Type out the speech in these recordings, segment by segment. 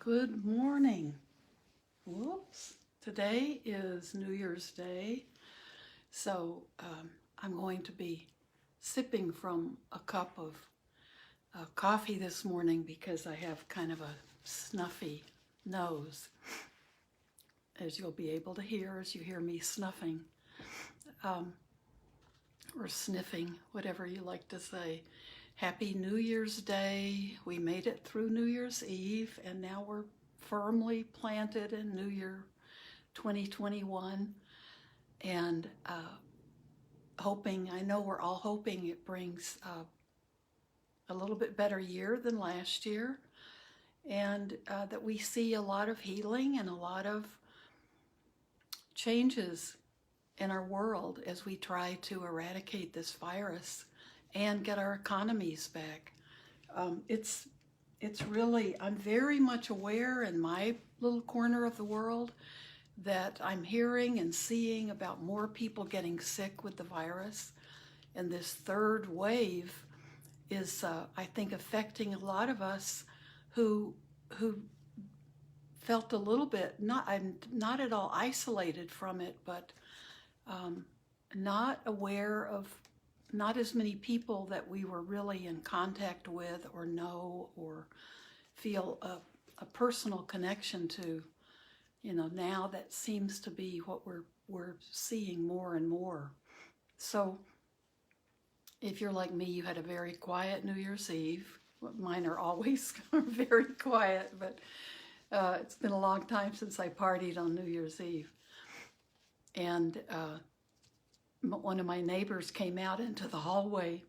Good morning. Whoops. Today is New Year's Day, so I'm going to be sipping from a cup of coffee this morning because I have kind of a snuffy nose, as you'll be able to hear as you hear me snuffing or sniffing, whatever you like to say. Happy New Year's Day. We made it through New Year's Eve, and now we're firmly planted in New Year 2021. And I know we're all hoping it brings a little bit better year than last year, and that we see a lot of healing and a lot of changes in our world as we try to eradicate this virus and get our economies back. It's really, I'm very much aware in my little corner of the world that I'm hearing and seeing about more people getting sick with the virus. And this third wave is, I think, affecting a lot of us who felt a little bit, I'm not at all isolated from it, but not aware of not as many people that we were really in contact with or know or feel a personal connection to. You know, now that seems to be what we're seeing more and more. So if you're like me, you had a very quiet New Year's Eve. Mine are always very quiet, but it's been a long time since I partied on New Year's Eve. And one of my neighbors came out into the hallway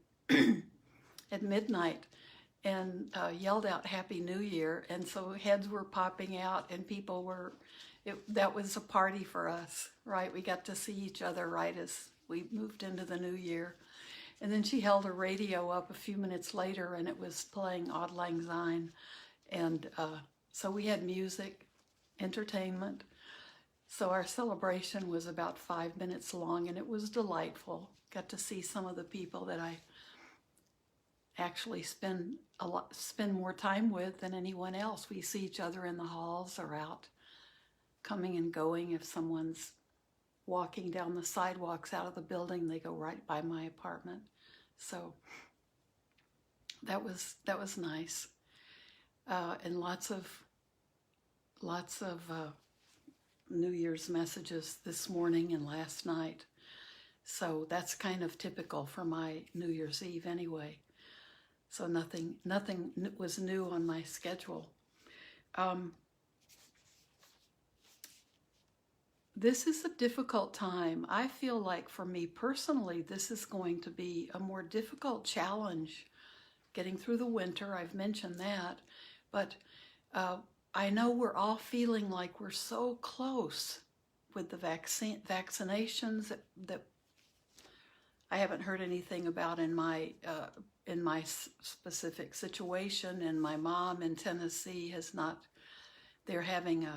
at midnight and yelled out Happy New Year. And so heads were popping out and people were, that was a party for us, right? We got to see each other right as we moved into the new year. And then she held her radio up a few minutes later and it was playing Auld Lang Syne. And so we had music, entertainment. So our celebration was about 5 minutes long and it was delightful. Got to see some of the people that I actually spend more time with than anyone else. We see each other in the halls or out coming and going. If someone's walking down the sidewalks out of the building, they go right by my apartment. So that was nice. And lots of New Year's messages this morning and last night. So that's kind of typical for my New Year's Eve anyway. So nothing was new on my schedule. This is a difficult time. I feel like for me personally, this is going to be a more difficult challenge getting through the winter. I've mentioned that, but I know we're all feeling like we're so close with the vaccinations that I haven't heard anything about in my specific situation. And my mom in Tennessee has not. They're having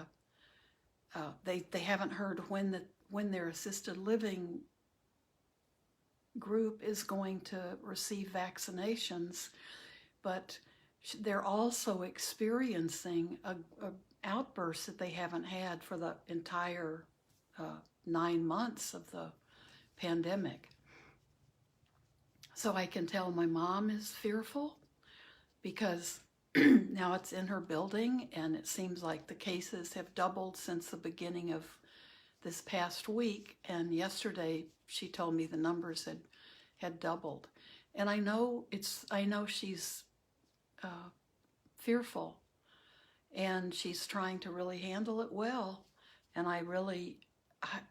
they haven't heard when their assisted living group is going to receive vaccinations, but they're also experiencing a outburst that they haven't had for the entire 9 months of the pandemic. So I can tell my mom is fearful because now it's in her building and it seems like the cases have doubled since the beginning of this past week. And yesterday she told me the numbers had doubled. And I know she's fearful and she's trying to really handle it well. And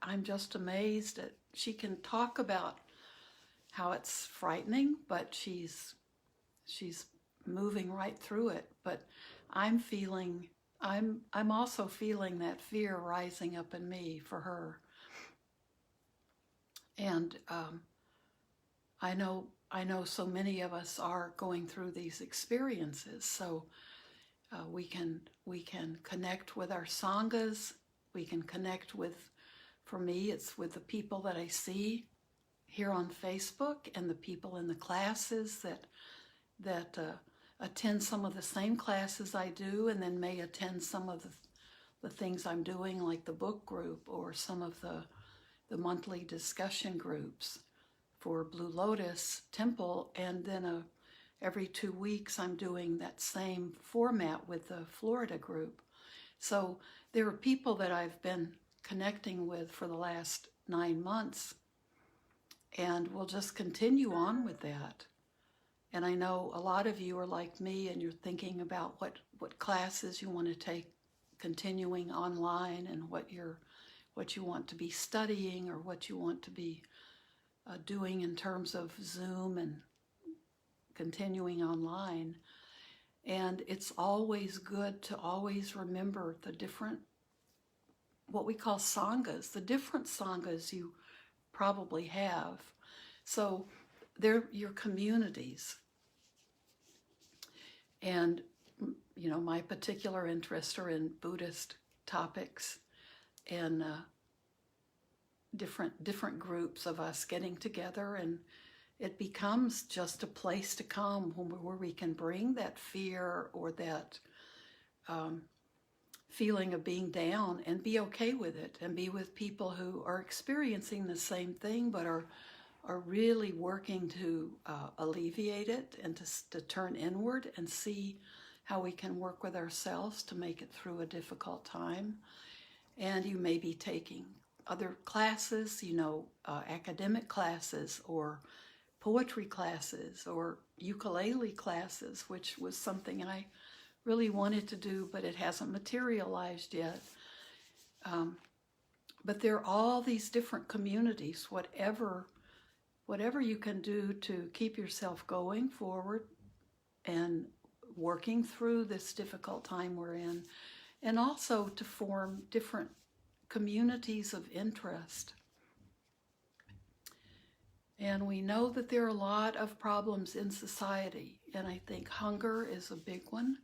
I'm just amazed that she can talk about how it's frightening, but she's moving right through it. But I'm also feeling that fear rising up in me for her. And I know so many of us are going through these experiences. So we can connect with our sanghas. We can connect with, for me, it's with the people that I see here on Facebook and the people in the classes that attend some of the same classes I do, and then may attend some of the things I'm doing, like the book group or some of the monthly discussion groups for Blue Lotus Temple, and then every 2 weeks I'm doing that same format with the Florida group. So there are people that I've been connecting with for the last 9 months, and we'll just continue on with that. And I know a lot of you are like me, and you're thinking about what classes you want to take continuing online, and what you want to be studying, or what you want to be doing in terms of Zoom and continuing online. And it's always good to always remember the different, what we call sanghas, the different sanghas you probably have. So they're your communities. And, you know, my particular interests are in Buddhist topics, and different groups of us getting together, and it becomes just a place to come where we can bring that fear or that feeling of being down and be okay with it, and be with people who are experiencing the same thing but are really working to alleviate it, and to turn inward and see how we can work with ourselves to make it through a difficult time. And you may be taking other classes, you know, academic classes, or poetry classes, or ukulele classes, which was something I really wanted to do, but it hasn't materialized yet. But there are all these different communities, whatever you can do to keep yourself going forward and working through this difficult time we're in, and also to form different communities of interest. And we know that there are a lot of problems in society, and I think hunger is a big one.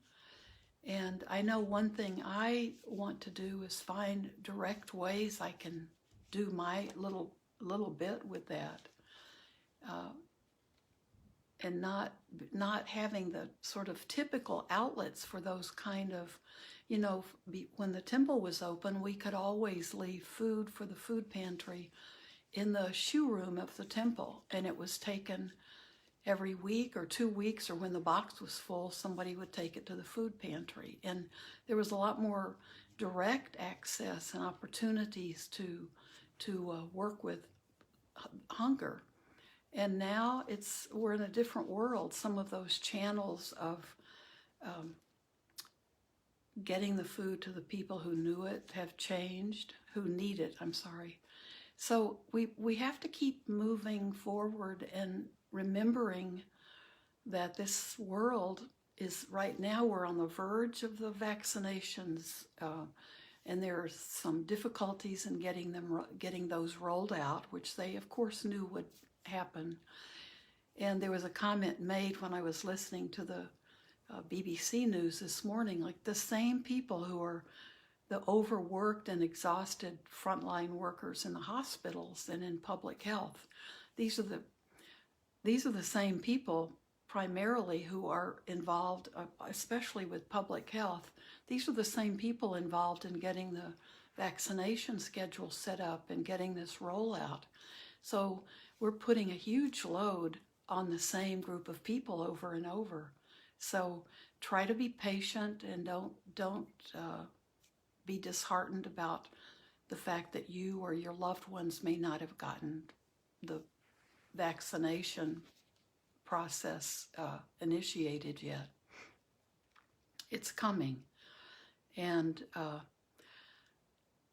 And I know one thing I want to do is find direct ways I can do my little bit with that, and not having the sort of typical outlets for those kind of, you know, when the temple was open, we could always leave food for the food pantry in the shoe room of the temple, and it was taken every week or 2 weeks, or when the box was full, somebody would take it to the food pantry. And there was a lot more direct access and opportunities to work with hunger. And now we're in a different world. Some of those channels of getting the food to the people who knew it have changed, who need it, I'm sorry. So we have to keep moving forward and remembering that this world is, right now we're on the verge of the vaccinations, and there are some difficulties in getting those rolled out, which they of course knew would happen. And there was a comment made when I was listening to the BBC News this morning, like the same people who are the overworked and exhausted frontline workers in the hospitals and in public health. These are the same people primarily who are involved, especially with public health. These are the same people involved in getting the vaccination schedule set up and getting this rollout. So we're putting a huge load on the same group of people over and over. So try to be patient, and don't be disheartened about the fact that you or your loved ones may not have gotten the vaccination process initiated yet. It's coming. And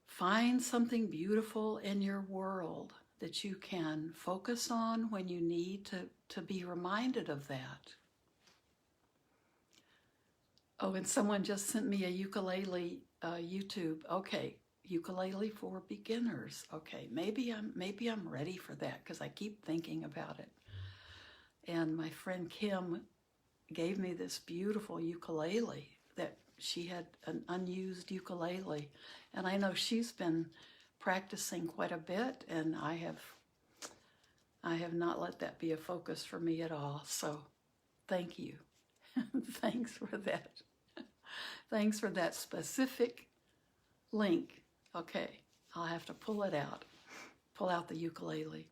find something beautiful in your world that you can focus on when you need to be reminded of that. Oh, and someone just sent me a ukulele YouTube. Okay, ukulele for beginners. Okay, maybe I'm ready for that, because I keep thinking about it. And my friend Kim gave me this beautiful ukulele that she had, an unused ukulele, and I know she's been practicing quite a bit, and I have not let that be a focus for me at all. So thank you. Thanks for that. Thanks for that specific link. Okay, I'll have to pull it out. Pull out the ukulele.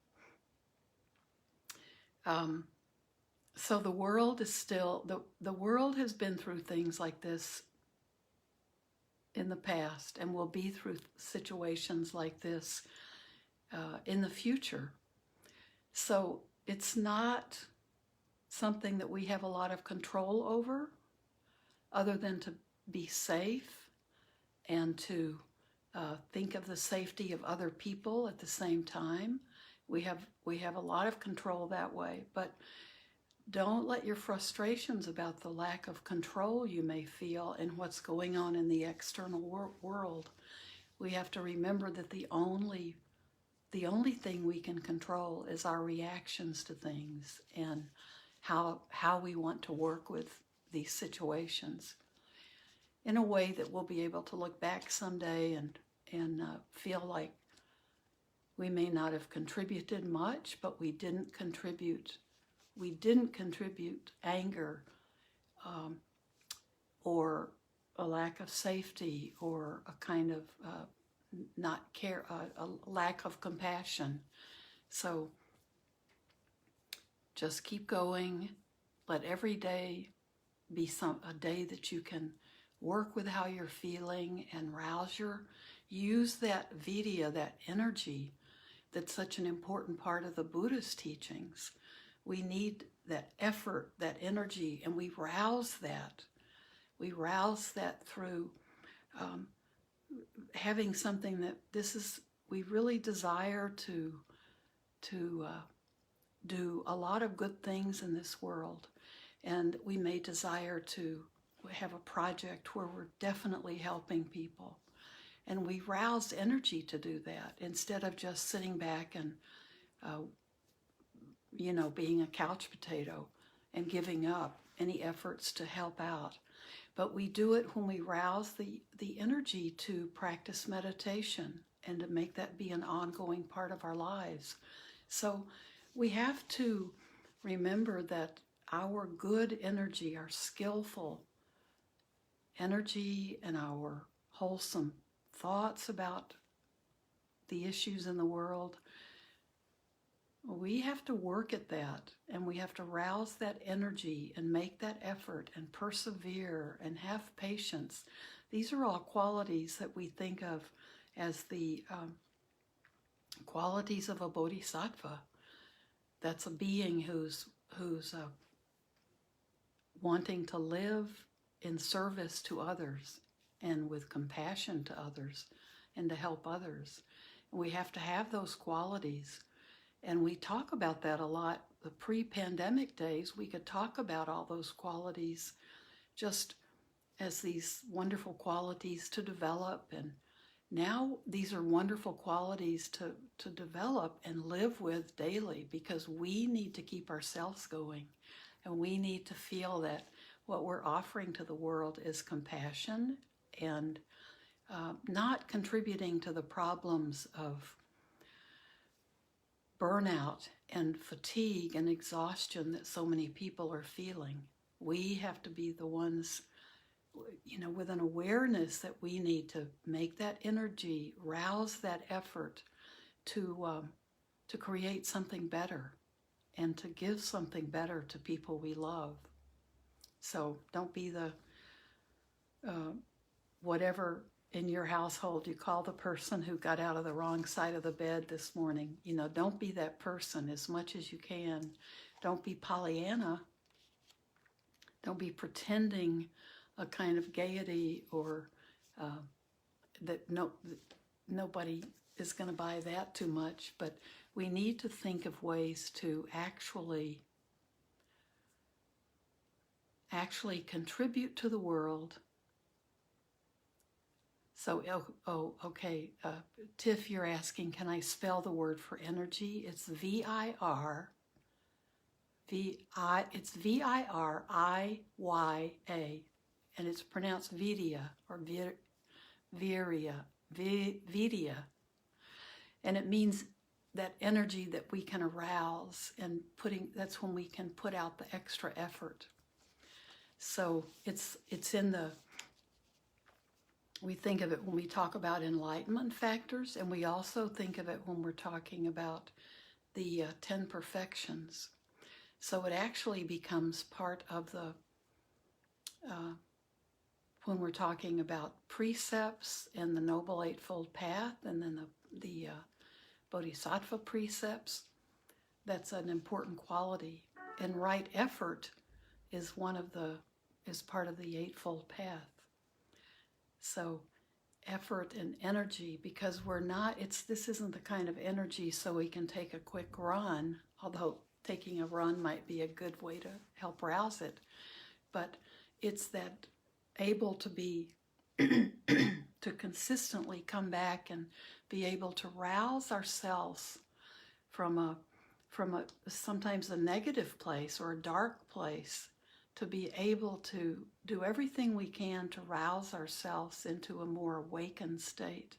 So the world is still, the world has been through things like this in the past and will be through situations like this in the future. So it's not something that we have a lot of control over, other than to be safe and to think of the safety of other people at the same time. We have a lot of control that way, but don't let your frustrations about the lack of control you may feel in what's going on in the external world. We have to remember that the only thing we can control is our reactions to things and how we want to work with these situations in a way that we'll be able to look back someday and feel like we may not have contributed much, but we didn't contribute anger or a lack of safety or a kind of not care, a lack of compassion. So just keep going. Let every day be a day that you can work with how you're feeling and use that vidya, that energy that's such an important part of the Buddhist teachings. We need that effort, that energy, and we rouse that. We rouse that through having something that we really desire to do a lot of good things in this world. And we may desire to have a project where we're definitely helping people. And we rouse energy to do that instead of just sitting back and, being a couch potato and giving up any efforts to help out. But we do it when we rouse the energy to practice meditation and to make that be an ongoing part of our lives. So we have to remember that our good energy, our skillful energy, and our wholesome thoughts about the issues in the world, we have to work at that, and we have to rouse that energy and make that effort and persevere and have patience. These are all qualities that we think of as the qualities of a bodhisattva. That's a being who's wanting to live in service to others and with compassion to others and to help others. And we have to have those qualities. And we talk about that a lot. The pre-pandemic days, we could talk about all those qualities just as these wonderful qualities to develop. And now these are wonderful qualities to develop and live with daily, because we need to keep ourselves going. And we need to feel that what we're offering to the world is compassion and not contributing to the problems of burnout and fatigue and exhaustion that so many people are feeling. We have to be the ones, with an awareness that we need to make that energy, rouse that effort to create something better and to give something better to people we love. So don't be the whatever in your household you call the person who got out of the wrong side of the bed this morning. Don't be that person as much as you can. Don't be Pollyanna. Don't be pretending a kind of gaiety or that nobody is going to buy that too much. But we need to think of ways to actually contribute to the world. So, okay, Tiff, you're asking, can I spell the word for energy? It's V-I-R, it's V-I-R-I-Y-A, and it's pronounced vidya or virya, vidya. And it means that energy that we can arouse, and that's when we can put out the extra effort. So it's in the, we think of it when we talk about enlightenment factors, and we also think of it when we're talking about the 10 perfections. So it actually becomes part of the, when we're talking about precepts and the Noble Eightfold Path, and then the bodhisattva precepts, that's an important quality. And right effort is part of the Eightfold Path. So effort and energy, because this isn't the kind of energy so we can take a quick run, although taking a run might be a good way to help rouse it. But it's that able to be, to consistently come back and be able to rouse ourselves from a sometimes a negative place or a dark place, to be able to do everything we can to rouse ourselves into a more awakened state.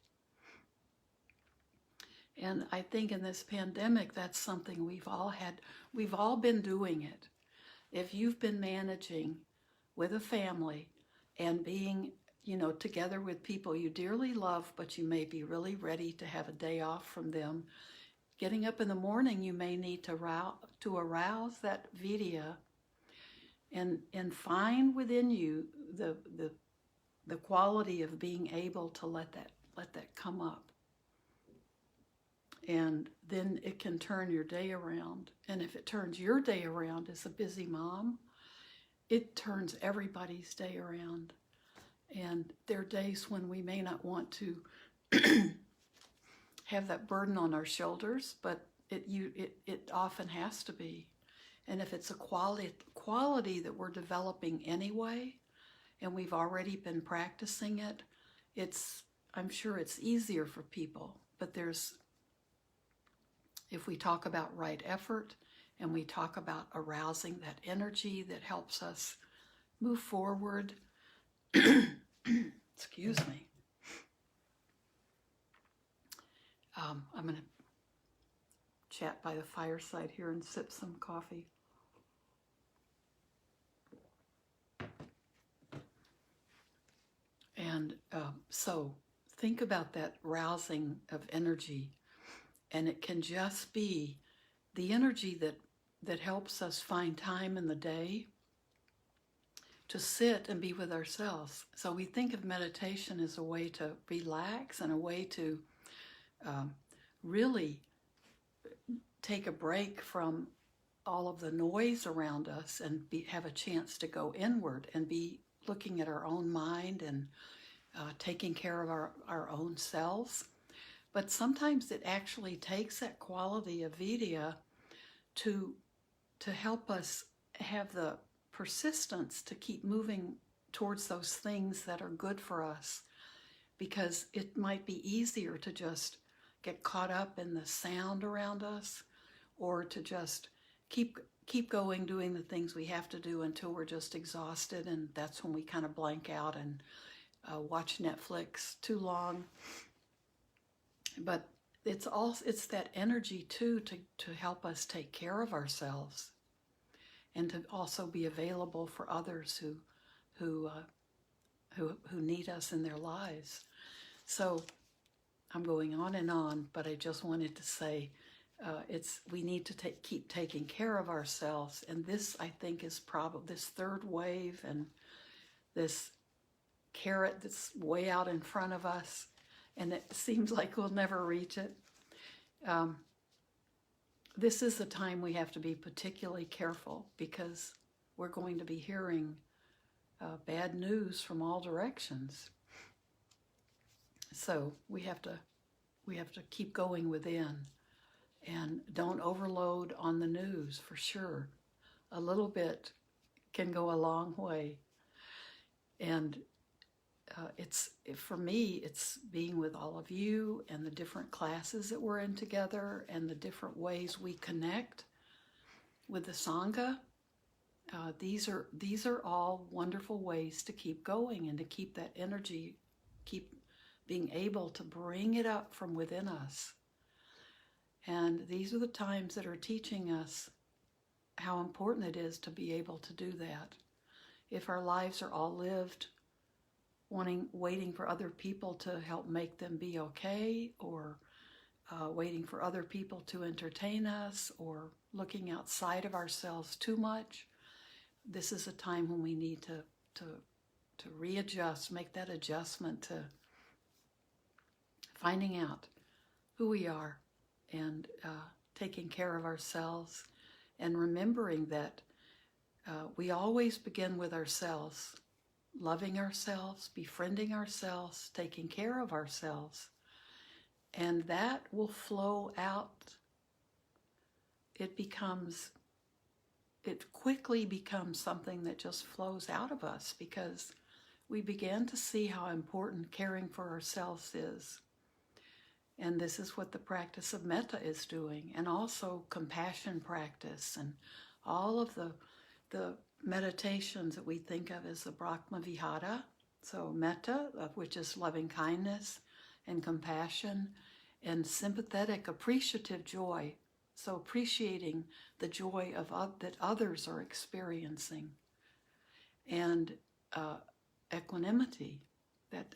And I think in this pandemic, that's something we've all been doing it. If you've been managing with a family and being, together with people you dearly love, but you may be really ready to have a day off from them, getting up in the morning, you may need to arouse that vidya and find within you the quality of being able to let that come up. And then it can turn your day around. And if it turns your day around as a busy mom, it turns everybody's day around. And there are days when we may not want to have that burden on our shoulders, but it often has to be. And if it's a quality that we're developing anyway, and we've already been practicing it, I'm sure it's easier for people. But if we talk about right effort, and we talk about arousing that energy that helps us move forward, excuse me. I'm going to chat by the fireside here and sip some coffee. And so think about that rousing of energy, and it can just be the energy that helps us find time in the day to sit and be with ourselves. So we think of meditation as a way to relax and a way to really take a break from all of the noise around us and have a chance to go inward and be looking at our own mind and taking care of our own selves. But sometimes it actually takes that quality of vidya to help us have the persistence to keep moving towards those things that are good for us, because it might be easier to just get caught up in the sound around us, or to just keep going doing the things we have to do until we're just exhausted, and that's when we kind of blank out and watch Netflix too long. But it's that energy too to help us take care of ourselves, and to also be available for others who need us in their lives. So I'm going on, but I just wanted to say we need to keep taking care of ourselves. And this, I think, is probably this third wave and this carrot that's way out in front of us, and it seems like we'll never reach it. This is the time we have to be particularly careful, because we're going to be hearing bad news from all directions. So we have to keep going within, and don't overload on the news, for sure. A little bit can go a long way. And for me, it's being with all of you and the different classes that we're in together and the different ways we connect with the Sangha. These are all wonderful ways to keep going and to keep that energy, keep being able to bring it up from within us. And these are the times that are teaching us how important it is to be able to do that. if our lives are all lived waiting for other people to help make them be okay, or waiting for other people to entertain us, or looking outside of ourselves too much, this is a time when we need to readjust, make that adjustment to finding out who we are and taking care of ourselves, and remembering that we always begin with ourselves, loving ourselves, befriending ourselves, taking care of ourselves, and that will flow out. It quickly becomes something that just flows out of us, because we began to see how important caring for ourselves is. And this is what the practice of metta is doing, and also compassion practice, and all of the meditations that we think of as the Brahma Vihara. So metta, which is loving kindness and compassion, and sympathetic, appreciative joy. So appreciating the joy that others are experiencing, and equanimity, that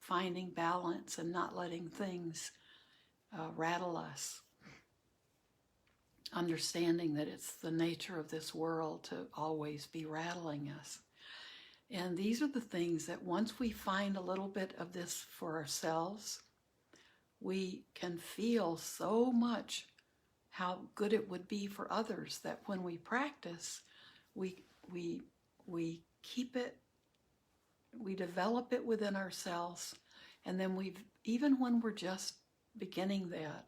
finding balance and not letting things rattle us. Understanding that it's the nature of this world to always be rattling us. And these are the things that once we find a little bit of this for ourselves, we can feel so much how good it would be for others, that when we practice, we keep it, we develop it within ourselves, and then even when we're just beginning that,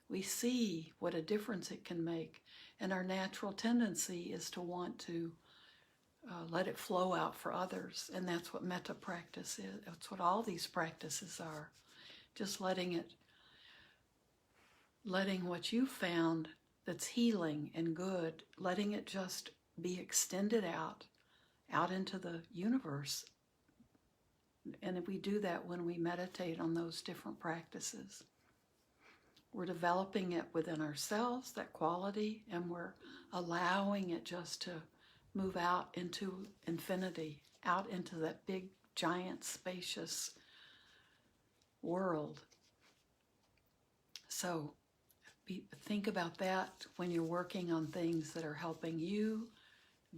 we see what a difference it can make. And our natural tendency is to want to let it flow out for others. And that's what metta practice is. That's what all these practices are. Just letting what you found that's healing and good, letting it just be extended out into the universe. And we do that when we meditate on those different practices. We're developing it within ourselves, that quality, and we're allowing it just to move out into infinity, out into that big, giant, spacious world. So think about that when you're working on things that are helping you,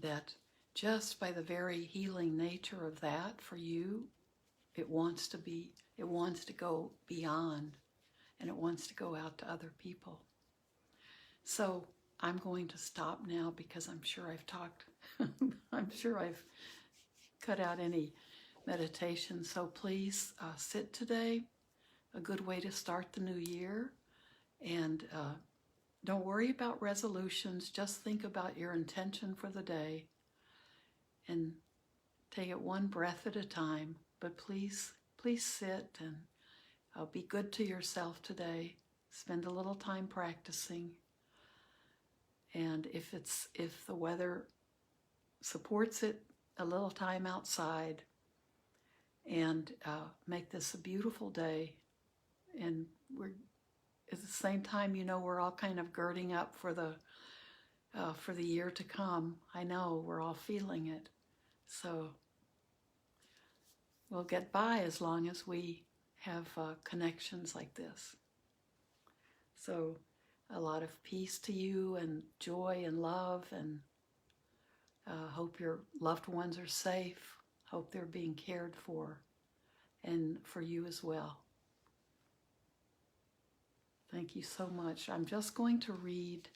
that just by the very healing nature of that for you, it wants to go beyond. And it wants to go out to other people. So I'm going to stop now, because I'm sure I've talked. I'm sure I've cut out any meditation. So please sit today. A good way to start the new year. And don't worry about resolutions. Just think about your intention for the day. And take it one breath at a time. But please sit and be good to yourself today. Spend a little time practicing. And if the weather supports it, a little time outside. And make this a beautiful day. And we're at the same time, we're all kind of girding up for the year to come. I know we're all feeling it. So we'll get by as long as we have connections like this. So a lot of peace to you, and joy and love, and hope your loved ones are safe. Hope they're being cared for, and for you as well. Thank you so much. I'm just going to read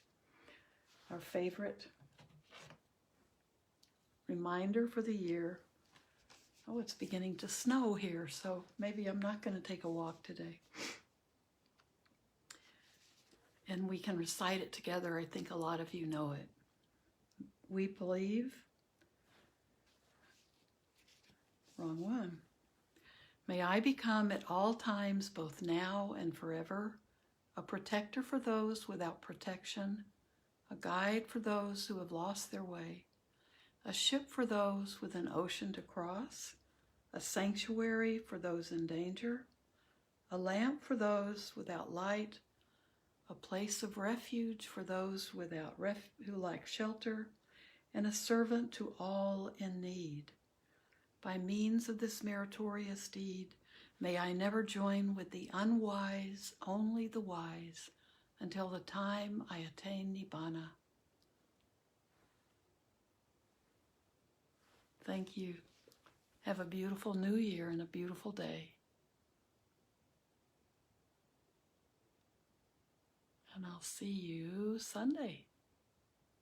our favorite reminder for the year. Oh, it's beginning to snow here, so maybe I'm not going to take a walk today. And we can recite it together. I think a lot of you know it. We believe. Wrong one. May I become at all times, both now and forever, a protector for those without protection, a guide for those who have lost their way, a ship for those with an ocean to cross, a sanctuary for those in danger, a lamp for those without light, a place of refuge for those who lack shelter, and a servant to all in need. By means of this meritorious deed, may I never join with the unwise, only the wise, until the time I attain Nibbana. Thank you. Have a beautiful new year and a beautiful day. And I'll see you Sunday.